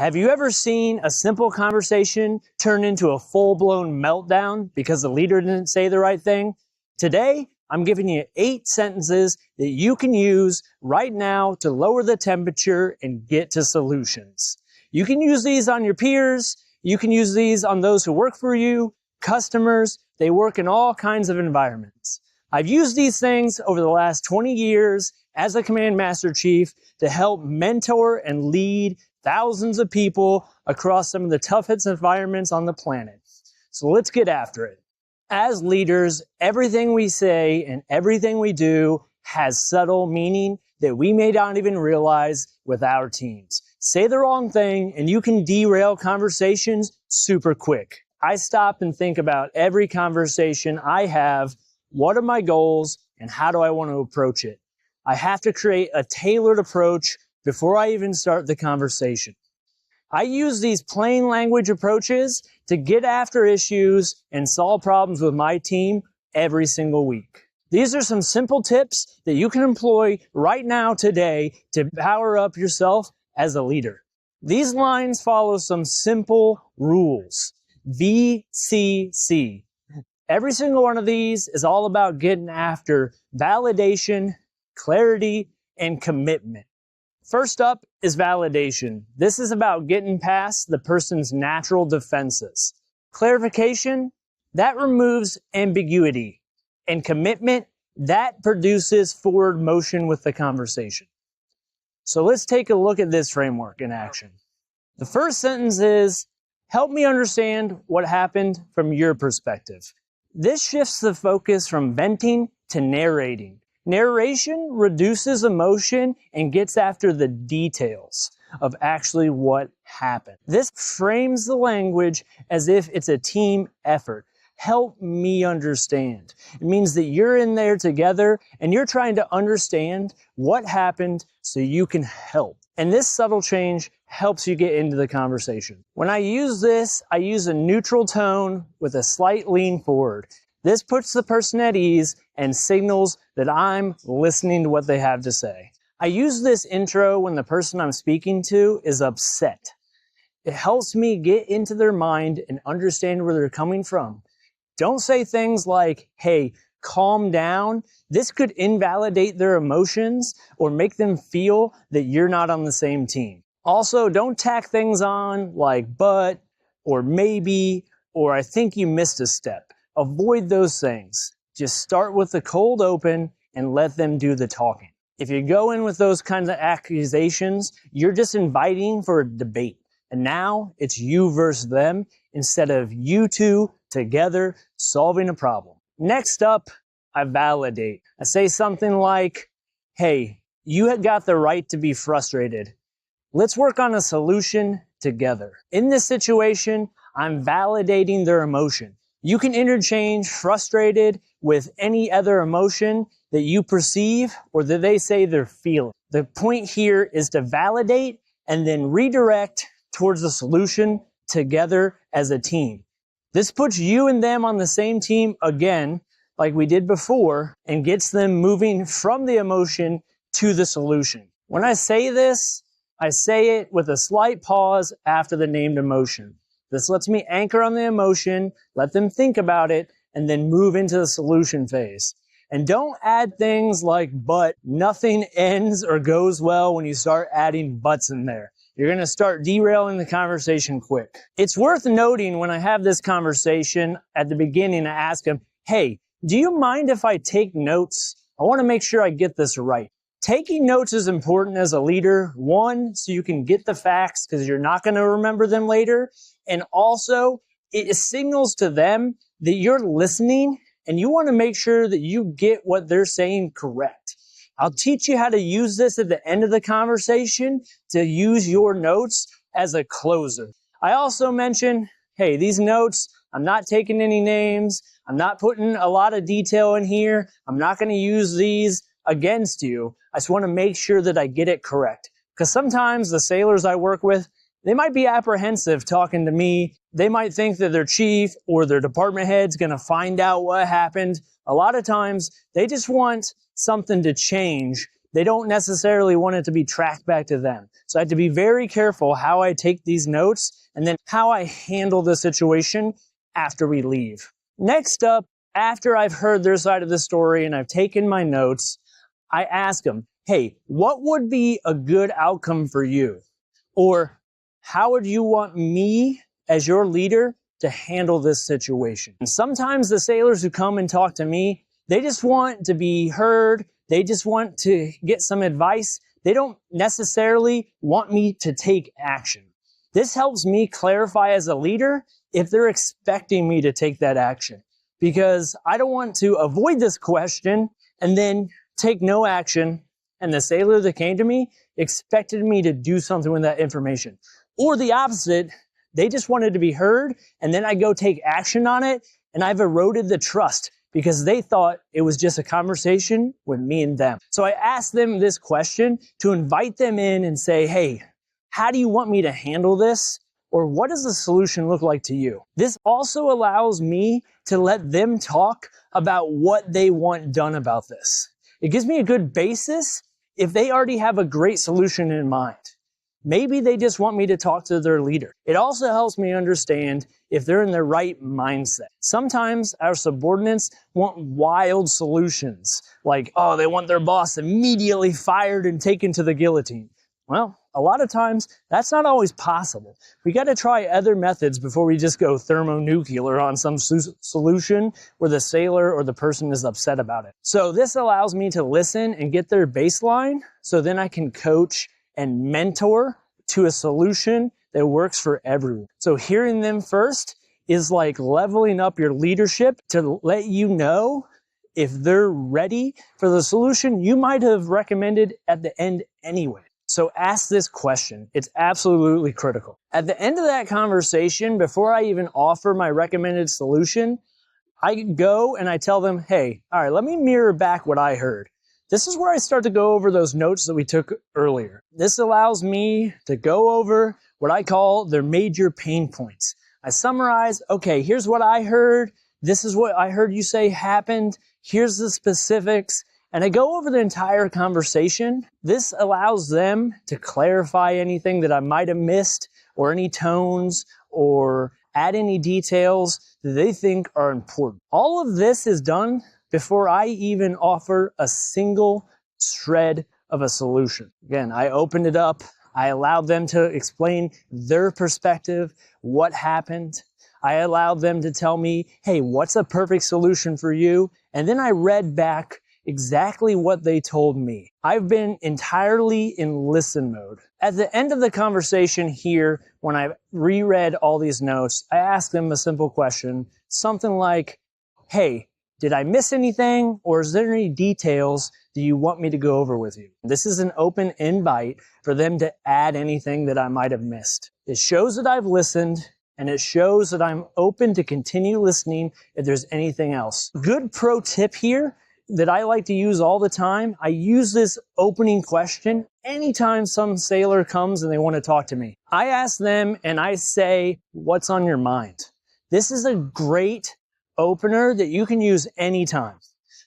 Have you ever seen a simple conversation turn into a full-blown meltdown because the leader didn't say the right thing? Today, I'm giving you 8 sentences that you can use right now to lower the temperature and get to solutions. You can use these on your peers. You can use these on those who work for you, customers. They work in all kinds of environments. I've used these things over the last 20 years as a Command Master Chief to help mentor and lead thousands of people across some of the toughest environments on the planet. So let's get after it. As leaders, everything we say and everything we do has subtle meaning that we may not even realize with our teams. Say the wrong thing and you can derail conversations super quick. I stop and think about every conversation I have. What are my goals and how do I want to approach it? I have to create a tailored approach before I even start the conversation. I use these plain language approaches to get after issues and solve problems with my team every single week. These are some simple tips that you can employ right now today to power up yourself as a leader. These lines follow some simple rules. VCC. Every single one of these is all about getting after validation, clarity, and commitment. First up is validation. This is about getting past the person's natural defenses. Clarification, that removes ambiguity. And commitment, that produces forward motion with the conversation. So let's take a look at this framework in action. The first sentence is, help me understand what happened from your perspective. This shifts the focus from venting to narrating. Narration reduces emotion and gets after the details of actually what happened. This frames the language as if it's a team effort. Help me understand. It means that you're in there together and you're trying to understand what happened so you can help. And this subtle change helps you get into the conversation. When I use this, I use a neutral tone with a slight lean forward. This puts the person at ease and signals that I'm listening to what they have to say. I use this intro when the person I'm speaking to is upset. It helps me get into their mind and understand where they're coming from. Don't say things like, hey, calm down. This could invalidate their emotions or make them feel that you're not on the same team. Also, don't tack things on like but or maybe or I think you missed a step. Avoid those things. Just start with the cold open and let them do the talking. If you go in with those kinds of accusations, you're just inviting for a debate. And now it's you versus them instead of you two together solving a problem. Next up, I validate. I say something like, hey, you had got the right to be frustrated. Let's work on a solution together. In this situation, I'm validating their emotion. You can interchange frustrated with any other emotion that you perceive or that they say they're feeling. The point here is to validate and then redirect towards the solution together as a team. This puts you and them on the same team again, like we did before, and gets them moving from the emotion to the solution. When I say this, I say it with a slight pause after the named emotion. This lets me anchor on the emotion, let them think about it, and then move into the solution phase. And don't add things like but. Nothing ends or goes well when you start adding buts in there. You're going to start derailing the conversation quick. It's worth noting when I have this conversation at the beginning, I ask them, hey, do you mind if I take notes? I want to make sure I get this right. Taking notes is important as a leader. One, so you can get the facts because you're not going to remember them later. And also, it signals to them that you're listening and you want to make sure that you get what they're saying correct. I'll teach you how to use this at the end of the conversation to use your notes as a closer. I also mention, hey, these notes, I'm not taking any names. I'm not putting a lot of detail in here. I'm not going to use these against you. I just want to make sure that I get it correct. Because sometimes the sailors I work with, they might be apprehensive talking to me. They might think that their chief or their department head's going to find out what happened. A lot of times, they just want something to change They don't necessarily want it to be tracked back to them. So I have to be very careful how I take these notes and then how I handle the situation after we leave. Next up, after I've heard their side of the story and I've taken my notes, I ask them, hey, what would be a good outcome for you? Or how would you want me as your leader to handle this situation? And sometimes the sailors who come and talk to me, they just want to be heard. They just want to get some advice. They don't necessarily want me to take action. This helps me clarify as a leader if they're expecting me to take that action, because I don't want to avoid this question and then take no action, and the sailor that came to me expected me to do something with that information. Or the opposite, they just wanted to be heard, and then I go take action on it, and I've eroded the trust because they thought it was just a conversation with me and them. So I asked them this question to invite them in and say, hey, how do you want me to handle this? Or what does the solution look like to you? This also allows me to let them talk about what they want done about this. It gives me a good basis if they already have a great solution in mind. Maybe they just want me to talk to their leader. It also helps me understand if they're in the right mindset. Sometimes our subordinates want wild solutions, like, oh, they want their boss immediately fired and taken to the guillotine. Well, a lot of times that's not always possible. We got to try other methods before we just go thermonuclear on some solution where the sailor or the person is upset about it. So this allows me to listen and get their baseline, so then I can coach and mentor to a solution that works for everyone. So hearing them first is like leveling up your leadership to let you know if they're ready for the solution you might have recommended at the end anyway. So ask this question. It's absolutely critical. At the end of that conversation, before I even offer my recommended solution, I go and I tell them, hey, all right, let me mirror back what I heard. This is where I start to go over those notes that we took earlier. This allows me to go over what I call their major pain points. I summarize, okay, here's what I heard. This is what I heard you say happened. Here's the specifics. And I go over the entire conversation. This allows them to clarify anything that I might have missed, or any tones, or add any details that they think are important. All of this is done before I even offer a single shred of a solution. Again, I opened it up. I allowed them to explain their perspective, what happened. I allowed them to tell me, hey, what's a perfect solution for you? And then I read back exactly what they told me. I've been entirely in listen mode. At the end of the conversation here, when I reread all these notes, I asked them a simple question, something like, hey, did I miss anything, or is there any details that you want me to go over with you? This is an open invite for them to add anything that I might have missed. It shows that I've listened, and it shows that I'm open to continue listening if there's anything else. Good pro tip here that I like to use all the time, I use this opening question anytime some sailor comes and they want to talk to me. I ask them and I say, what's on your mind? This is a great opener that you can use anytime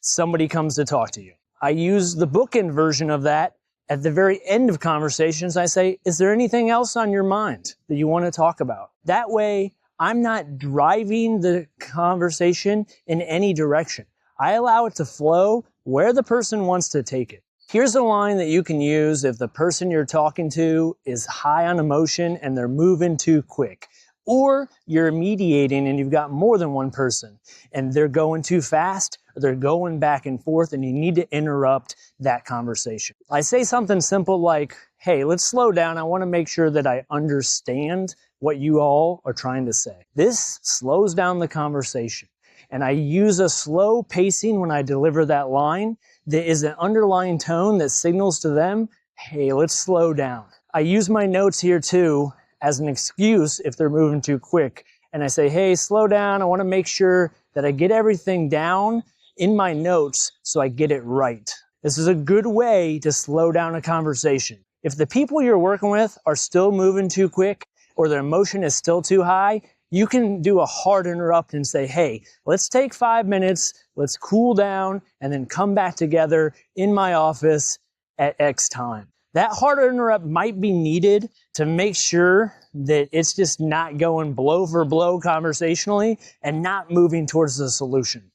somebody comes to talk to you. I use the bookend version of that at the very end of conversations. I say, is there anything else on your mind that you want to talk about? That way, I'm not driving the conversation in any direction. I allow it to flow where the person wants to take it. Here's a line that you can use if the person you're talking to is high on emotion and they're moving too quick. Or you're mediating and you've got more than one person and they're going too fast or they're going back and forth and you need to interrupt that conversation. I say something simple like, hey, let's slow down. I want to make sure that I understand what you all are trying to say. This slows down the conversation. And I use a slow pacing when I deliver that line that is an underlying tone that signals to them, hey, let's slow down. I use my notes here too as an excuse if they're moving too quick. And I say, hey, slow down. I want to make sure that I get everything down in my notes so I get it right. This is a good way to slow down a conversation. If the people you're working with are still moving too quick or their emotion is still too high, you can do a hard interrupt and say, hey, let's take 5 minutes, let's cool down, and then come back together in my office at X time. That hard interrupt might be needed to make sure that it's just not going blow for blow conversationally and not moving towards the solution.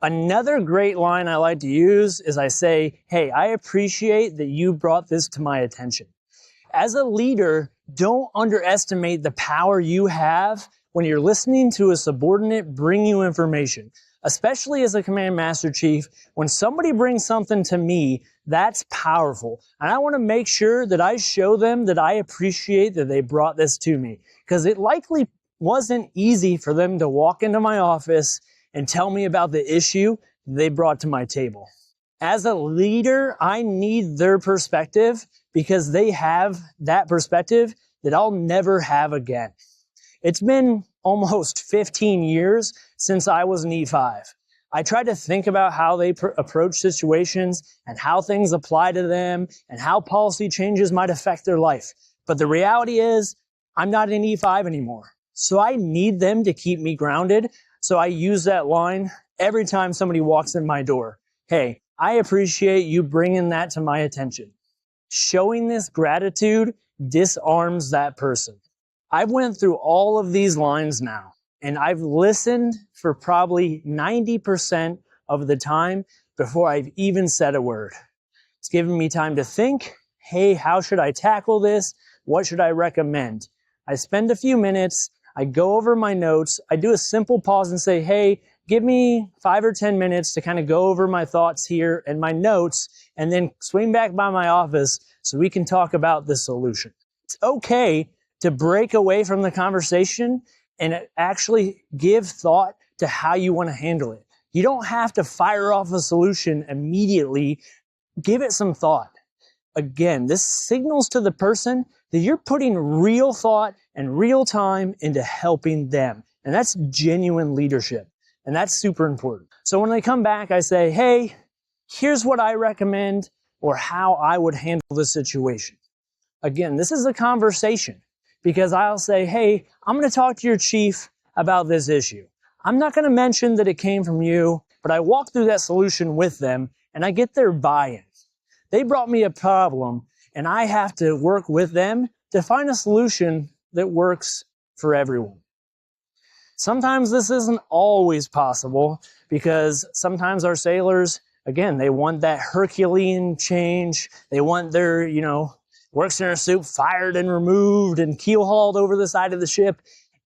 Another great line I like to use is I say, hey, I appreciate that you brought this to my attention. As a leader, don't underestimate the power you have when you're listening to a subordinate bring you information. Especially as a command master chief, when somebody brings something to me, that's powerful. And I want to make sure that I show them that I appreciate that they brought this to me. Because it likely wasn't easy for them to walk into my office and tell me about the issue they brought to my table. As a leader, I need their perspective because they have that perspective that I'll never have again. It's been almost 15 years since I was an E5. I try to think about how they approach situations and how things apply to them and how policy changes might affect their life. But the reality is, I'm not an E5 anymore. So I need them to keep me grounded. So I use that line every time somebody walks in my door. Hey, I appreciate you bringing that to my attention. Showing this gratitude disarms that person. I've went through all of these lines now, and I've listened for probably 90% of the time before I've even said a word. It's given me time to think, hey, how should I tackle this? What should I recommend? I spend a few minutes, I go over my notes, I do a simple pause and say, hey, give me 5 or 10 minutes to kind of go over my thoughts here and my notes, and then swing back by my office so we can talk about the solution. It's okay to break away from the conversation and actually give thought to how you want to handle it. You don't have to fire off a solution immediately. Give it some thought. Again, this signals to the person that you're putting real thought and real time into helping them. And that's genuine leadership. And that's super important. So when they come back, I say, hey, here's what I recommend or how I would handle the situation. Again, this is a conversation. Because I'll say, hey, I'm going to talk to your chief about this issue. I'm not going to mention that it came from you, but I walk through that solution with them and I get their buy-in. They brought me a problem and I have to work with them to find a solution that works for everyone. Sometimes this isn't always possible because sometimes our sailors, again, they want that Herculean change. They want their, works in a suit fired and removed and keel hauled over the side of the ship.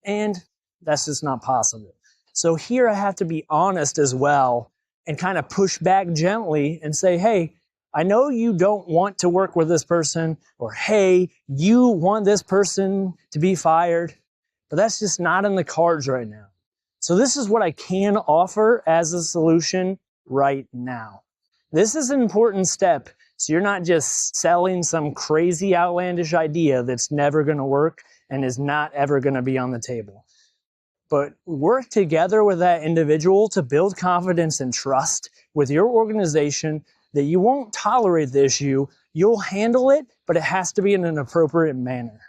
And that's just not possible. So here I have to be honest as well and kind of push back gently and say, hey, I know you don't want to work with this person, or hey, you want this person to be fired, but that's just not in the cards right now. So this is what I can offer as a solution right now. This is an important step. So you're not just selling some crazy outlandish idea that's never going to work and is not ever going to be on the table. But work together with that individual to build confidence and trust with your organization that you won't tolerate the issue, you'll handle it, but it has to be in an appropriate manner.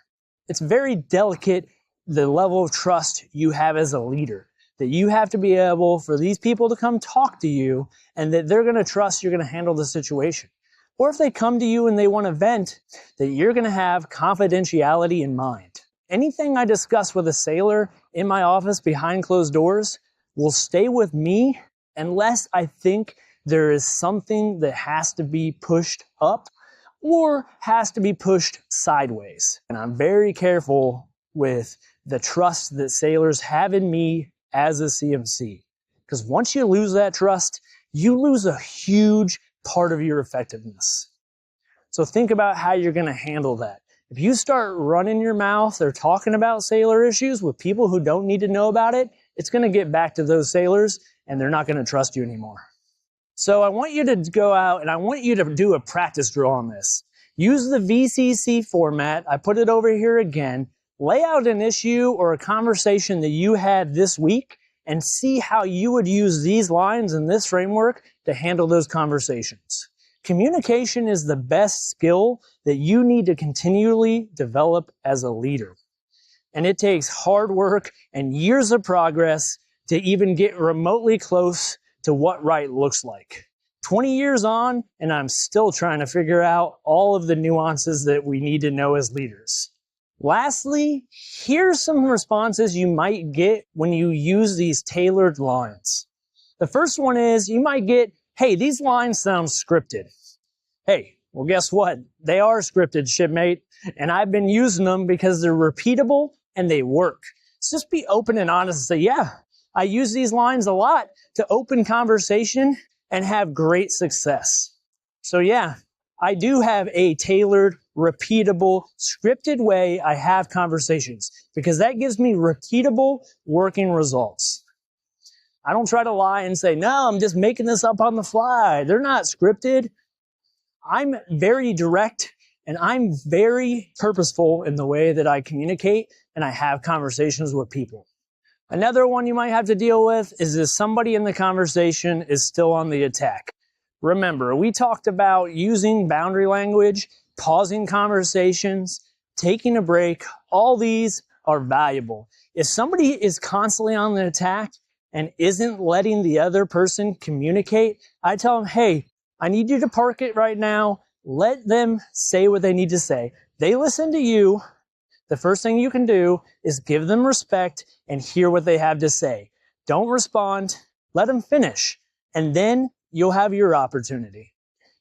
It's very delicate, the level of trust you have as a leader, that you have to be able for these people to come talk to you and that they're going to trust you're going to handle the situation. Or if they come to you and they want to vent, that you're going to have confidentiality in mind. Anything I discuss with a sailor in my office behind closed doors will stay with me unless I think there is something that has to be pushed up or has to be pushed sideways. And I'm very careful with the trust that sailors have in me as a CMC. Because once you lose that trust, you lose a huge part of your effectiveness. So think about how you're going to handle that. If you start running your mouth or talking about sailor issues with people who don't need to know about it, it's going to get back to those sailors and they're not going to trust you anymore. So I want you to go out and I want you to do a practice drill on this. Use the VCC format. I put it over here again. Lay out an issue or a conversation that you had this week and see how you would use these lines in this framework to handle those conversations. Communication is the best skill that you need to continually develop as a leader. And it takes hard work and years of progress to even get remotely close to what right looks like. 20 years on, and I'm still trying to figure out all of the nuances that we need to know as leaders. Lastly, here's some responses you might get when you use these tailored lines. The first one is you might get, hey, these lines sound scripted. Hey, well, guess what? They are scripted, shipmate, and I've been using them because they're repeatable and they work. So just be open and honest and say, yeah, I use these lines a lot to open conversation and have great success. So yeah, I do have a tailored, repeatable, scripted way I have conversations because that gives me repeatable working results. I don't try to lie and say, no, I'm just making this up on the fly. They're not scripted. I'm very direct and I'm very purposeful in the way that I communicate and I have conversations with people. Another one you might have to deal with is if somebody in the conversation is still on the attack. Remember, we talked about using boundary language, pausing conversations, taking a break. All these are valuable. If somebody is constantly on the attack and isn't letting the other person communicate, I tell them, hey, I need you to park it right now. Let them say what they need to say. They listen to you. The first thing you can do is give them respect and hear what they have to say. Don't respond. Let them finish. And then you'll have your opportunity.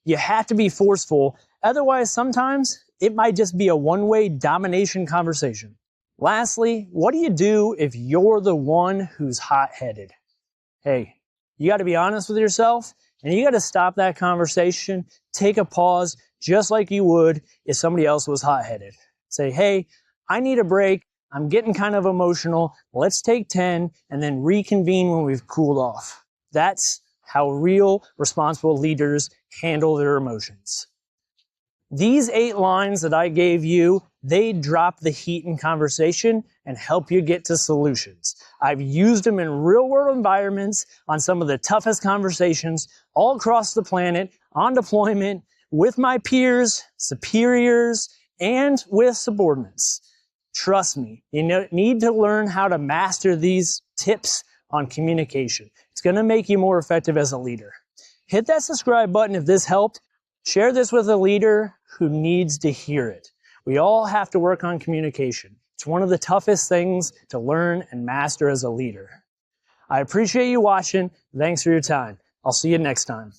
You have to be forceful. Otherwise, sometimes it might just be a one-way domination conversation. Lastly, what do you do if you're the one who's hot-headed? Hey, you got to be honest with yourself and you got to stop that conversation, take a pause, just like you would if somebody else was hot-headed. Say, hey, I need a break. I'm getting kind of emotional. Let's take 10 and then reconvene when we've cooled off. That's how real, responsible leaders handle their emotions. These 8 lines that I gave you, they drop the heat in conversation and help you get to solutions. I've used them in real-world environments on some of the toughest conversations all across the planet, on deployment, with my peers, superiors, and with subordinates. Trust me, you need to learn how to master these tips on communication. It's going to make you more effective as a leader. Hit that subscribe button if this helped. Share this with a leader who needs to hear it. We all have to work on communication. It's one of the toughest things to learn and master as a leader. I appreciate you watching. Thanks for your time. I'll see you next time.